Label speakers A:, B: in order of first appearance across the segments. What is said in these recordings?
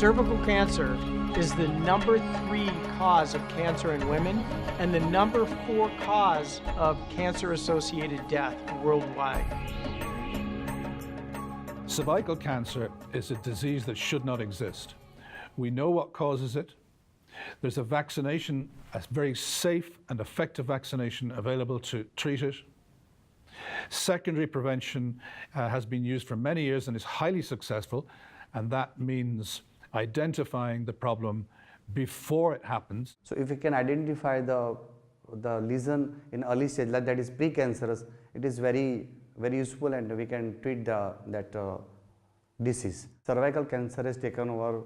A: Cervical cancer is the #3 cause of cancer in women and the #4 cause of cancer-associated death worldwide.
B: Cervical cancer is a disease that should not exist. We know what causes it. There's a vaccination, a very safe and effective vaccination available to treat it. Secondary prevention has been used for many years and is highly successful, and that means identifying the problem before it happens.
C: So if we can identify the lesion in early stage, like that is precancerous, it is very useful, and we can treat that disease. Cervical cancer has taken over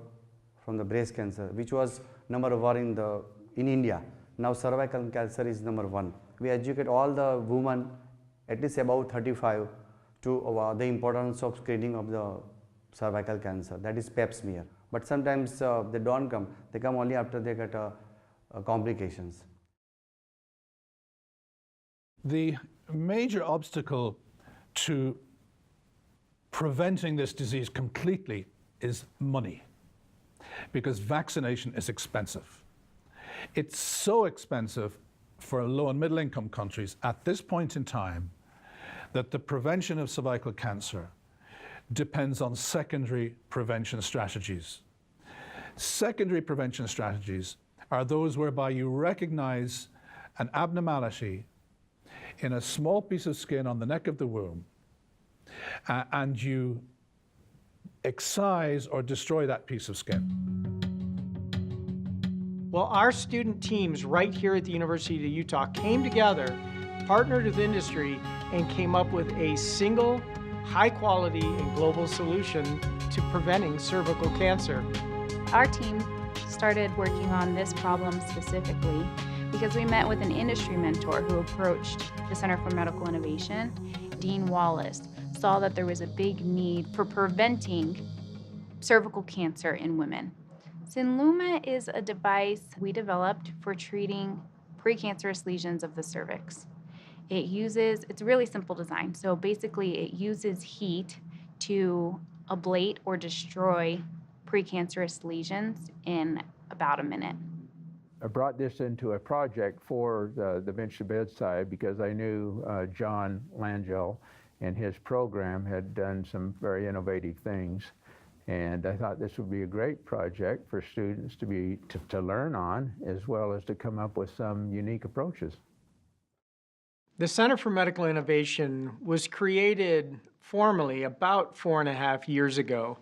C: from the breast cancer, which was #1 in India. Now cervical cancer is #1. We educate all the women, at least about 35, to the importance of screening of the cervical cancer, that is pap smear. But sometimes they don't come, they come only after they get complications.
B: The major obstacle to preventing this disease completely is money, because vaccination is expensive. It's so expensive for low and middle income countries at this point in time that the prevention of cervical cancer depends on secondary prevention strategies. Secondary prevention strategies are those whereby you recognize an abnormality in a small piece of skin on the neck of the womb, and you excise or destroy that piece of skin.
A: Well, our student teams right here at the University of Utah came together, partnered with industry, and came up with a single, high-quality and global solution to preventing cervical cancer.
D: Our team started working on this problem specifically because we met with an industry mentor who approached the Center for Medical Innovation. Dean Wallace saw that there was a big need for preventing cervical cancer in women. Synluma is a device we developed for treating precancerous lesions of the cervix. It's a really simple design. So basically it uses heat to ablate or destroy precancerous lesions in about a minute.
E: I brought this into a project for the bench to bedside because I knew John Langell and his program had done some very innovative things. And I thought this would be a great project for students to learn on, as well as to come up with some unique approaches.
A: The Center for Medical Innovation was created formally about 4.5 years ago,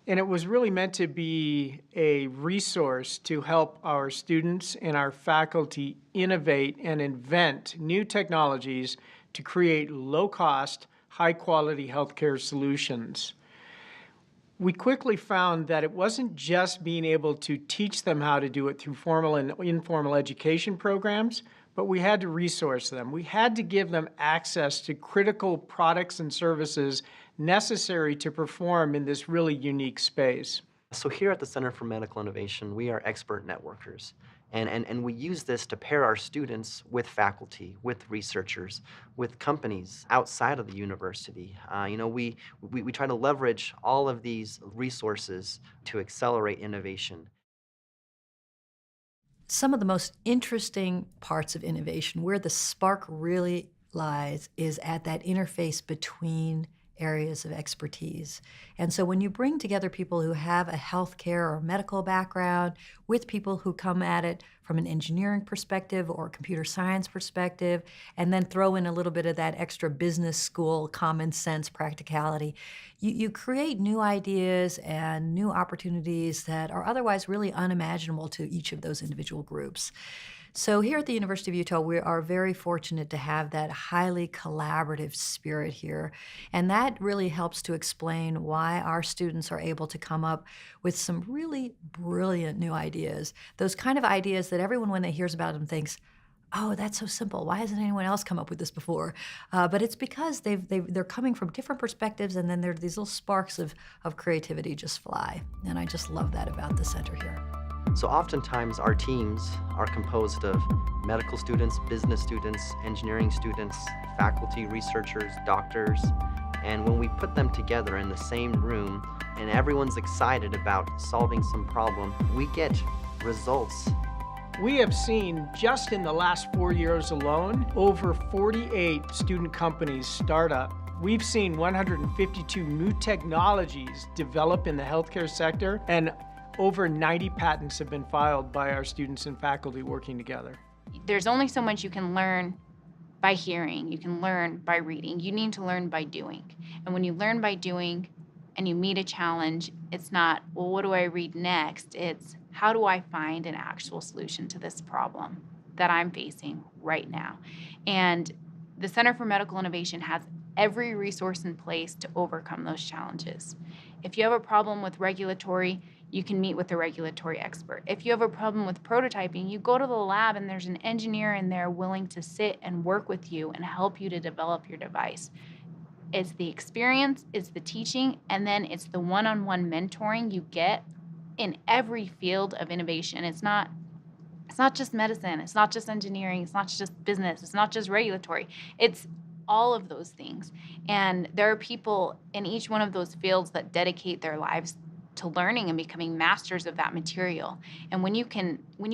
A: and it was really meant to be a resource to help our students and our faculty innovate and invent new technologies to create low-cost, high-quality healthcare solutions. We quickly found that it wasn't just being able to teach them how to do it through formal and informal education programs, but we had to resource them. We had to give them access to critical products and services necessary to perform in this really unique space.
F: So here at the Center for Medical Innovation, we are expert networkers. And we use this to pair our students with faculty, with researchers, with companies outside of the university. We try to leverage all of these resources to accelerate innovation.
G: Some of the most interesting parts of innovation, where the spark really lies, is at that interface between areas of expertise. And so when you bring together people who have a healthcare or medical background with people who come at it from an engineering perspective or computer science perspective, and then throw in a little bit of that extra business school, common sense, practicality, you create new ideas and new opportunities that are otherwise really unimaginable to each of those individual groups. So here at the University of Utah, we are very fortunate to have that highly collaborative spirit here. And that really helps to explain why our students are able to come up with some really brilliant new ideas. Those kind of ideas that everyone, when they hears about them, thinks, oh, that's so simple. Why hasn't anyone else come up with this before? But it's because they're coming from different perspectives, and then there are these little sparks of creativity just fly. And I just love that about the center here.
F: So oftentimes our teams are composed of medical students, business students, engineering students, faculty, researchers, doctors, and when we put them together in the same room, and everyone's excited about solving some problem, we get results.
A: We have seen, just in the last 4 years alone, over 48 student companies start up. We've seen 152 new technologies develop in the healthcare sector, and over 90 patents have been filed by our students and faculty working together.
D: There's only so much you can learn by hearing, you can learn by reading. You need to learn by doing. And when you learn by doing and you meet a challenge, it's not, well, what do I read next? It's, how do I find an actual solution to this problem that I'm facing right now? And the Center for Medical Innovation has every resource in place to overcome those challenges. If you have a problem with regulatory, you can meet with a regulatory expert. If you have a problem with prototyping, you go to the lab and there's an engineer in there willing to sit and work with you and help you to develop your device. It's the experience, it's the teaching, and then it's the one-on-one mentoring you get in every field of innovation. It's not just medicine, it's not just engineering, it's not just business, it's not just regulatory. It's all of those things. And there are people in each one of those fields that dedicate their lives to learning and becoming masters of that material. And when you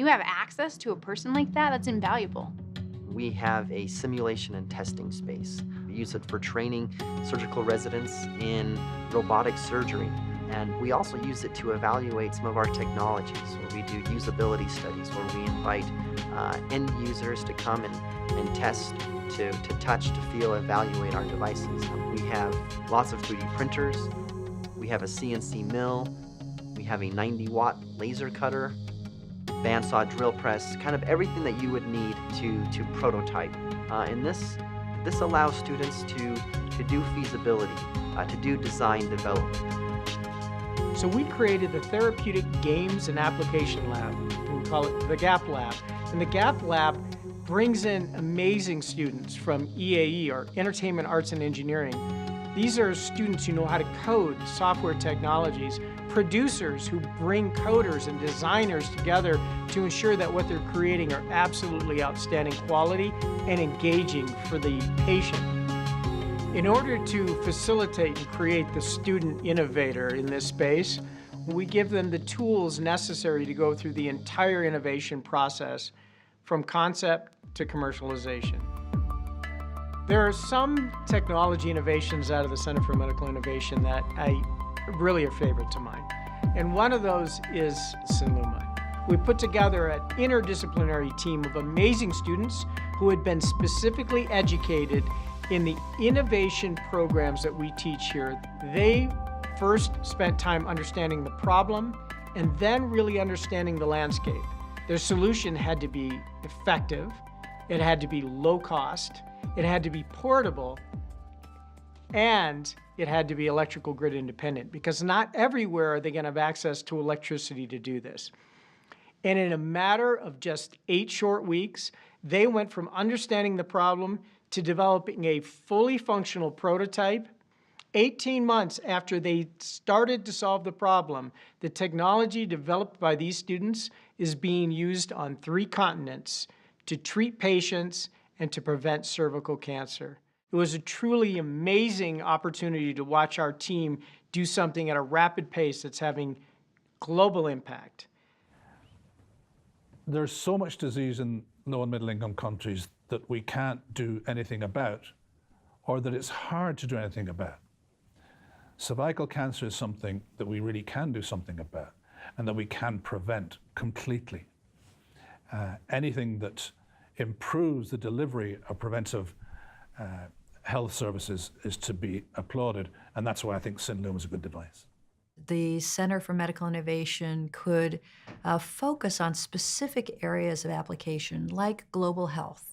D: have access to a person like that, that's invaluable.
F: We have a simulation and testing space. We use it for training surgical residents in robotic surgery. And we also use it to evaluate some of our technologies, where we do usability studies, where we invite end users to come and test, to touch, to feel, evaluate our devices. We have lots of 3D printers. We have a CNC mill. We have a 90-watt laser cutter, bandsaw drill press, kind of everything that you would need to prototype. And this allows students to do feasibility, to do design development.
A: So we created the Therapeutic Games and Application Lab. We call it the GAP Lab. And the GAP Lab brings in amazing students from EAE, or Entertainment Arts and Engineering. These are students who know how to code software technologies, producers who bring coders and designers together to ensure that what they're creating are absolutely outstanding quality and engaging for the patient. In order to facilitate and create the student innovator in this space, we give them the tools necessary to go through the entire innovation process, from concept to commercialization. There are some technology innovations out of the Center for Medical Innovation that really are favorite to mine. And one of those is Sinluma. We put together an interdisciplinary team of amazing students who had been specifically educated in the innovation programs that we teach here. They first spent time understanding the problem and then really understanding the landscape. Their solution had to be effective, it had to be low cost, it had to be portable, and it had to be electrical grid independent, because not everywhere are they going to have access to electricity to do this. And in a matter of just 8 short weeks, they went from understanding the problem to developing a fully functional prototype. 18 months after they started to solve the problem, the technology developed by these students is being used on 3 continents to treat patients and to prevent cervical cancer. It was a truly amazing opportunity to watch our team do something at a rapid pace that's having global impact.
B: There's so much disease in low and middle income countries that we can't do anything about, or that it's hard to do anything about. Cervical cancer is something that we really can do something about, and that we can prevent completely. Anything that improves the delivery of preventive health services is to be applauded, and that's why I think Sinluma is a good device.
G: The Center for Medical Innovation could focus on specific areas of application, like global health,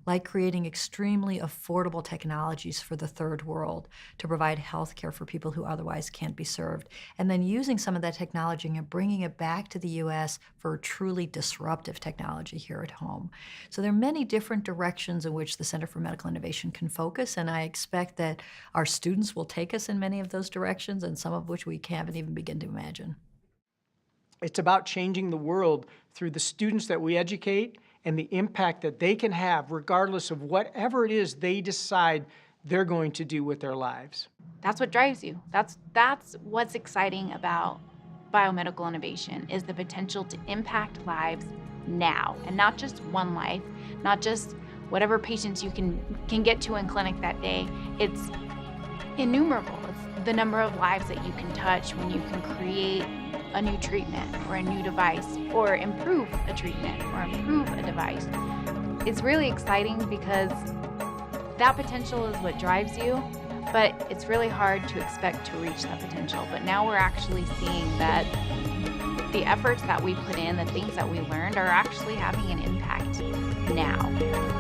G: like creating extremely affordable technologies for the third world to provide health care for people who otherwise can't be served, and then using some of that technology and bringing it back to the U.S. for truly disruptive technology here at home. So there are many different directions in which the Center for Medical Innovation can focus, and I expect that our students will take us in many of those directions, and some of which we can't even begin to imagine.
A: It's about changing the world through the students that we educate and the impact that they can have regardless of whatever it is they decide they're going to do with their lives.
D: That's what drives you. That's what's exciting about biomedical innovation, is the potential to impact lives now, and not just one life, not just whatever patients you can get to in clinic that day. It's innumerable. It's the number of lives that you can touch when you can create a new treatment or a new device, or improve a treatment or improve a device. It's really exciting because that potential is what drives you, but it's really hard to expect to reach that potential. But now we're actually seeing that the efforts that we put in, the things that we learned, are actually having an impact now.